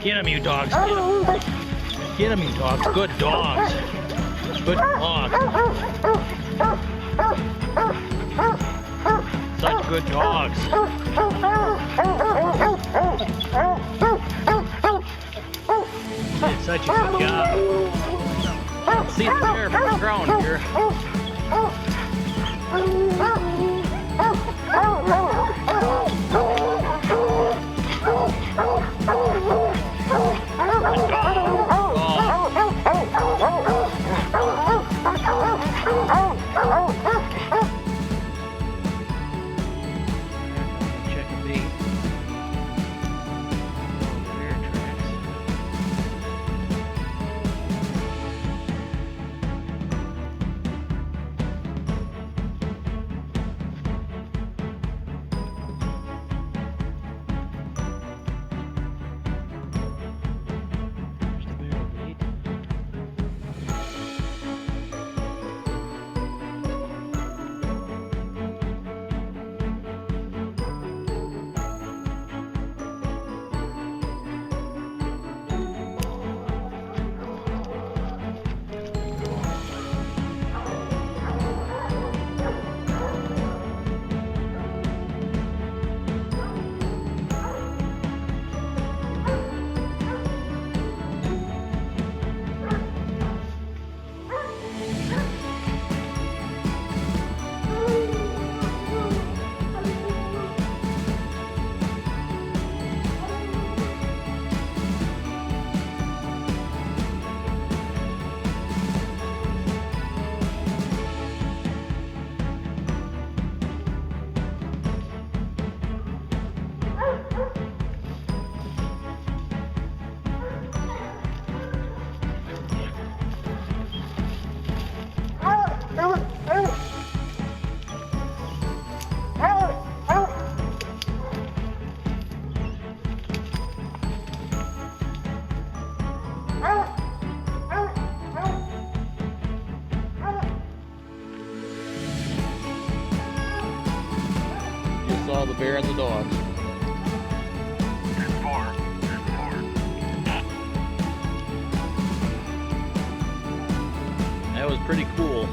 Get him, you dogs. Get him. Get him, you dogs. Good dogs. Good dogs. Such good dogs. You did such a good job. See the bear from the ground here. Check the bait. Bear tracks. There's the bear bait. Just saw the bear and the dogs. There's four. That was pretty cool.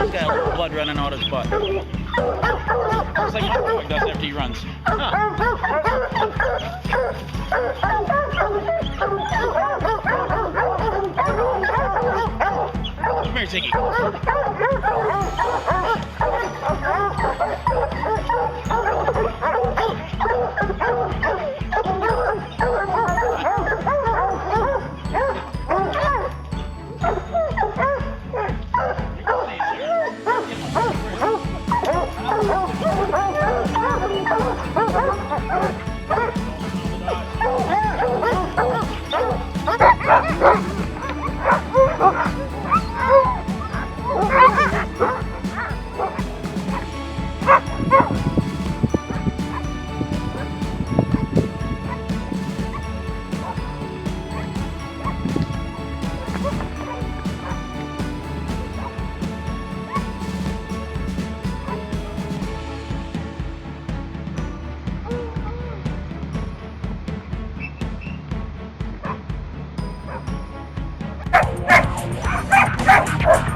He's got a little blood running out his butt. Just like my dog does after he runs. Huh. Come here, Ziggy.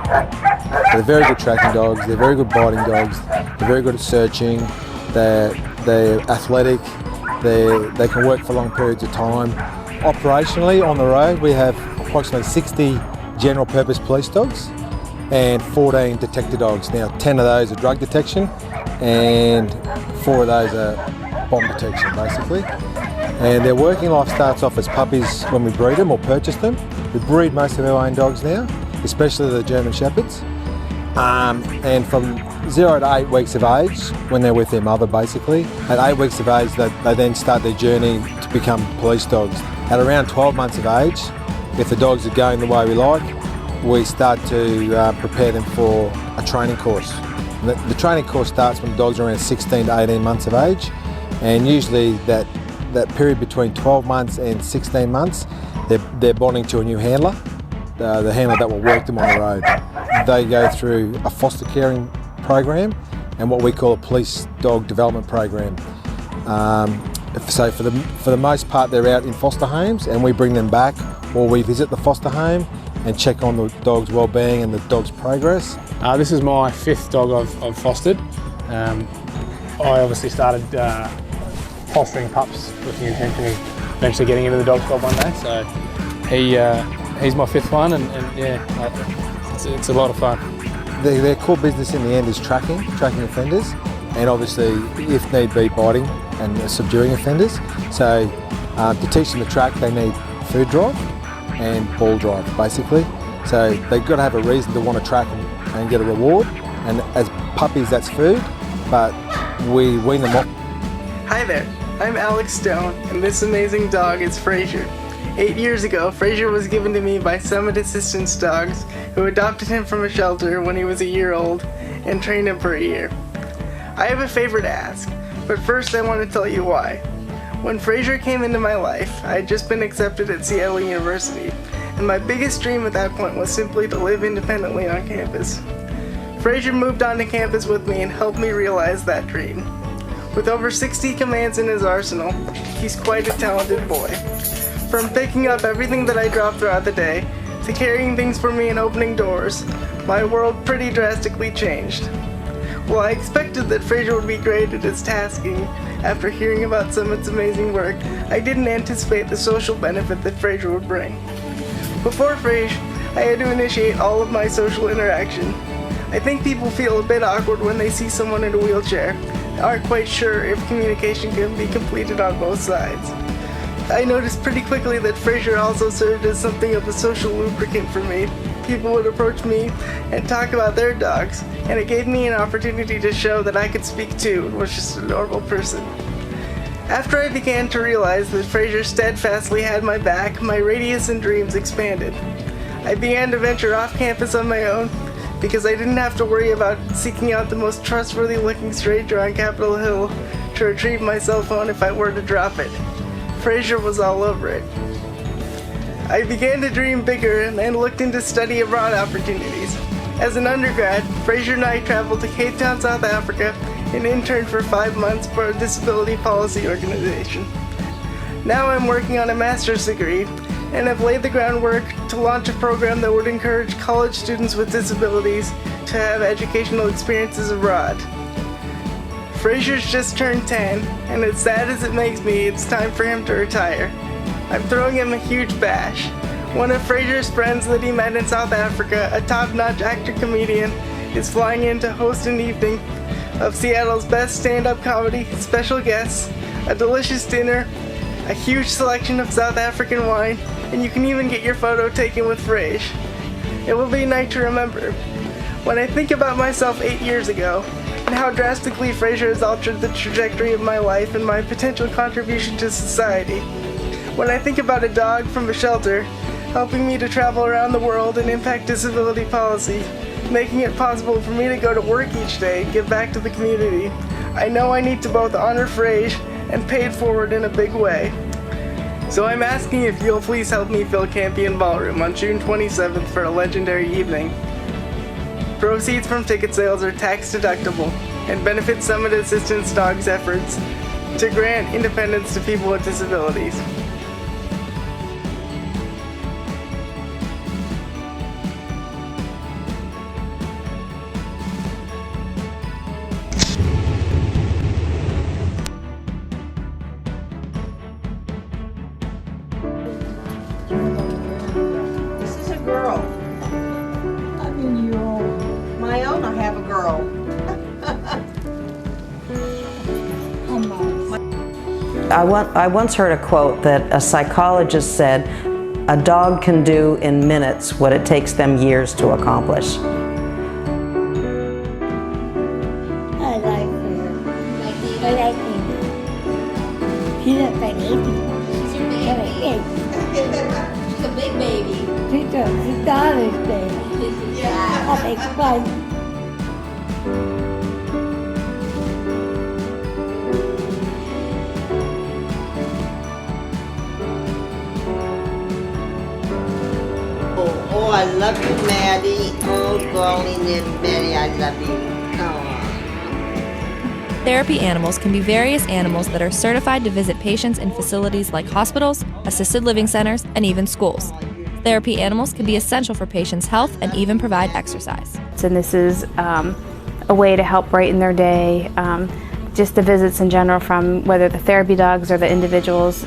They're very good tracking dogs, they're very good biting dogs, they're very good at searching, they're athletic, they can work for long periods of time. Operationally on the road we have approximately 60 general purpose police dogs and 14 detector dogs. Now 10 of those are drug detection and 4 of those are bomb detection basically. And their working life starts off as puppies when we breed them or purchase them. We breed most of our own dogs now, especially the German Shepherds. And from 0 to 8 weeks of age, when they're with their mother basically, at 8 weeks of age they then start their journey to become police dogs. At around 12 months of age, if the dogs are going the way we like, we start to prepare them for a training course. The training course starts when the dogs are around 16 to 18 months of age, and usually that period between 12 months and 16 months, they're bonding to a new handler, the handler that will work them on the road. They go through a foster caring program and what we call a police dog development program. So for the most part they're out in foster homes and we bring them back, or we visit the foster home and check on the dog's well-being and the dog's progress. This is my 5th dog I've fostered. I obviously started fostering pups with the intention of eventually getting into the dog squad one day. So he's my 5th one, and yeah, it's a lot of fun. Their core business in the end is tracking offenders, and obviously, if need be, biting and subduing offenders. So to teach them to track, they need food drive and ball drive, basically. So they've got to have a reason to want to track and get a reward. And as puppies, that's food, but we wean them off. Hi there, I'm Alex Stone, and this amazing dog is Frazier. 8 years ago, Frazier was given to me by Summit Assistance Dogs, who adopted him from a shelter when he was a year old and trained him for a year. I have a favor to ask, but first I want to tell you why. When Frazier came into my life, I had just been accepted at Seattle University, and my biggest dream at that point was simply to live independently on campus. Frazier moved onto campus with me and helped me realize that dream. With over 60 commands in his arsenal, he's quite a talented boy. From picking up everything that I drop throughout the day, to carrying things for me and opening doors, my world pretty drastically changed. While I expected that Frazier would be great at his tasking, after hearing about Summit's amazing work, I didn't anticipate the social benefit that Frazier would bring. Before Frazier, I had to initiate all of my social interaction. I think people feel a bit awkward when they see someone in a wheelchair, and aren't quite sure if communication can be completed on both sides. I noticed pretty quickly that Frazier also served as something of a social lubricant for me. People would approach me and talk about their dogs, and it gave me an opportunity to show that I could speak too and was just a normal person. After I began to realize that Frazier steadfastly had my back, my radius and dreams expanded. I began to venture off campus on my own because I didn't have to worry about seeking out the most trustworthy looking stranger on Capitol Hill to retrieve my cell phone if I were to drop it. Frazier was all over it. I began to dream bigger and looked into study abroad opportunities. As an undergrad, Frazier and I traveled to Cape Town, South Africa, and interned for 5 months for a disability policy organization. Now I'm working on a master's degree and have laid the groundwork to launch a program that would encourage college students with disabilities to have educational experiences abroad. Frazier's just turned 10, and as sad as it makes me, it's time for him to retire. I'm throwing him a huge bash. One of Frazier's friends that he met in South Africa, a top-notch actor-comedian, is flying in to host an evening of Seattle's best stand-up comedy, special guests, a delicious dinner, a huge selection of South African wine, and you can even get your photo taken with Frazier. It will be a night to remember. When I think about myself 8 years ago, and how drastically Frazier has altered the trajectory of my life and my potential contribution to society. When I think about a dog from a shelter, helping me to travel around the world and impact disability policy, making it possible for me to go to work each day and give back to the community, I know I need to both honor Frazier and pay it forward in a big way. So I'm asking if you'll please help me fill Campion Ballroom on June 27th for a legendary evening. Proceeds from ticket sales are tax deductible and benefit Summit Assistance Dogs' efforts to grant independence to people with disabilities. I once heard a quote that a psychologist said, "A dog can do in minutes what it takes them years to accomplish." I like her. I like him. She's a baby. She's your baby. She's a big baby. She's a daughter's baby. Yeah. I make fun. Oh, I love you, Maddie. Oh, darling little Maddie, I love you. Oh. Therapy animals can be various animals that are certified to visit patients in facilities like hospitals, assisted living centers, and even schools. Therapy animals can be essential for patients' health and even provide exercise. And this is a way to help brighten their day. Just the visits in general, from whether the therapy dogs or the individual's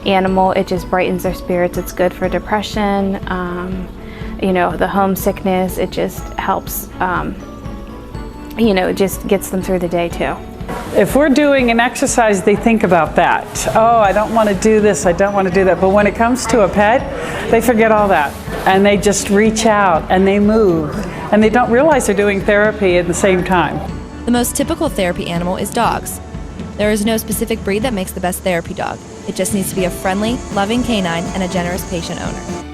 animal, it just brightens their spirits. It's good for depression, you know, the homesickness. It just helps, you know, it just gets them through the day too. If we're doing an exercise, they think about that. Oh, I don't want to do this, I don't want to do that. But when it comes to a pet, they forget all that. And they just reach out and they move. And they don't realize they're doing therapy at the same time. The most typical therapy animal is dogs. There is no specific breed that makes the best therapy dog. It just needs to be a friendly, loving canine and a generous patient owner.